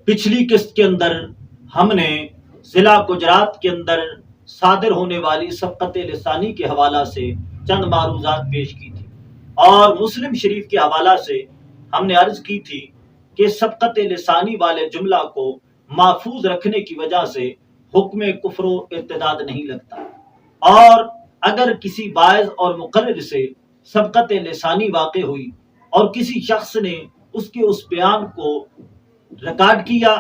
پچھلی قسط کے اندر ہم نے ضلع گجرات کے اندر صادر ہونے والی سبقت لسانی کے حوالہ سے چند معروضات پیش کی تھی، اور مسلم شریف کے حوالہ سے ہم نے عرض کی تھی کہ سبقت لسانی والے جملہ کو محفوظ رکھنے کی وجہ سے حکم کفر و ارتداد نہیں لگتا، اور اگر کسی باعث اور مقرر سے سبقت لسانی واقع ہوئی اور کسی شخص نے اس کے اس بیان کو ریکارڈ کیا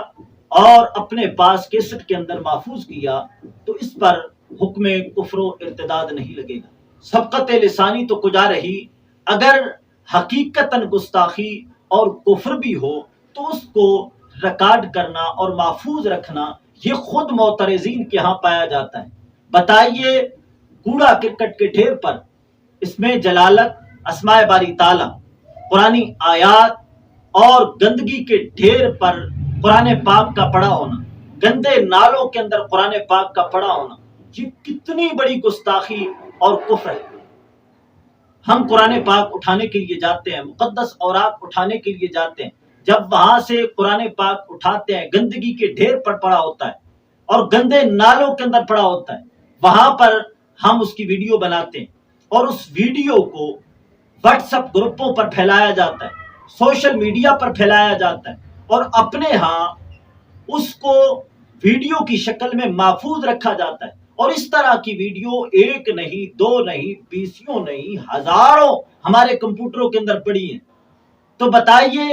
اور اپنے پاس کیسٹ کے اندر محفوظ کیا تو اس پر حکم کفر و ارتداد نہیں لگے گا۔ سبقت لسانی تو کجا رہی، اگر حقیقتاً گستاخی اور کفر بھی ہو تو اس کو ریکارڈ کرنا اور محفوظ رکھنا یہ خود معترضین کے ہاں پایا جاتا ہے۔ بتائیے کوڑا کرکٹ کے ڈھیر پر اس میں جلالت، اسماء باری تعالیٰ، قرآنی آیات اور گندگی کے ڈھیر پر قرآن پاک کا پڑا ہونا، گندے نالوں کے اندر قرآن پاک کا پڑا ہونا، یہ کتنی بڑی گستاخی اور کفر ہے۔ ہم قرآن پاک اٹھانے کے لیے جاتے ہیں، مقدس اوراق اٹھانے کے لیے جاتے ہیں، جب وہاں سے قرآن پاک اٹھاتے ہیں گندگی کے ڈھیر پر پڑا ہوتا ہے اور گندے نالوں کے اندر پڑا ہوتا ہے، وہاں پر ہم اس کی ویڈیو بناتے ہیں اور اس ویڈیو کو واٹس ایپ گروپوں پر پھیلایا جاتا ہے، سوشل میڈیا پر پھیلایا جاتا ہے، اور اپنے ہاں اس کو ویڈیو کی شکل میں محفوظ رکھا جاتا ہے، اور اس طرح کی ویڈیو ایک نہیں، دو نہیں، بیسیوں نہیں، ہزاروں ہمارے کمپیوٹروں کے اندر پڑی ہیں۔ تو بتائیے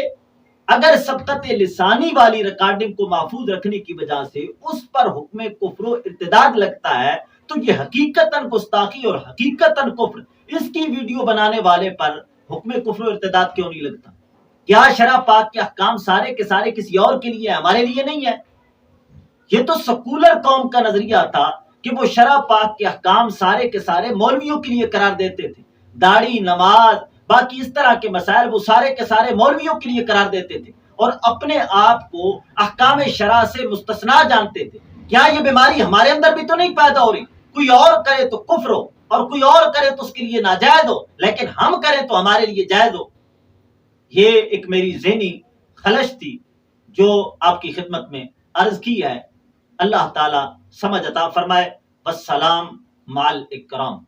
اگر سبقت لسانی والی ریکارڈنگ کو محفوظ رکھنے کی وجہ سے اس پر حکم کفر و ارتداد لگتا ہے تو یہ حقیقتاً گستاخی اور حقیقتاً کفر، اس کی ویڈیو بنانے والے پر حکم کفر و ارتداد کیوں نہیں لگتا؟ کیا شرع پاک کے احکام سارے کے سارے کسی اور کے لیے ہیں، ہمارے لیے نہیں ہے؟ یہ تو سیکولر قوم کا نظریہ تھا کہ وہ شرع پاک کے احکام سارے کے سارے مولویوں کے لیے قرار دیتے تھے، داڑھی، نماز، باقی اس طرح کے مسائل وہ سارے کے سارے مولویوں کے لیے قرار دیتے تھے اور اپنے آپ کو احکام شرع سے مستثنا جانتے تھے۔ کیا یہ بیماری ہمارے اندر بھی تو نہیں پیدا ہو رہی؟ کوئی اور کرے تو کفر ہو اور کوئی اور کرے تو اس کے لیے ناجائز ہو، لیکن ہم کریں تو ہمارے لیے جائز ہو۔ یہ ایک میری ذہنی خلش تھی جو آپ کی خدمت میں عرض کی ہے۔ اللہ تعالی سمجھ عطا فرمائے۔ والسلام مع الاکرام۔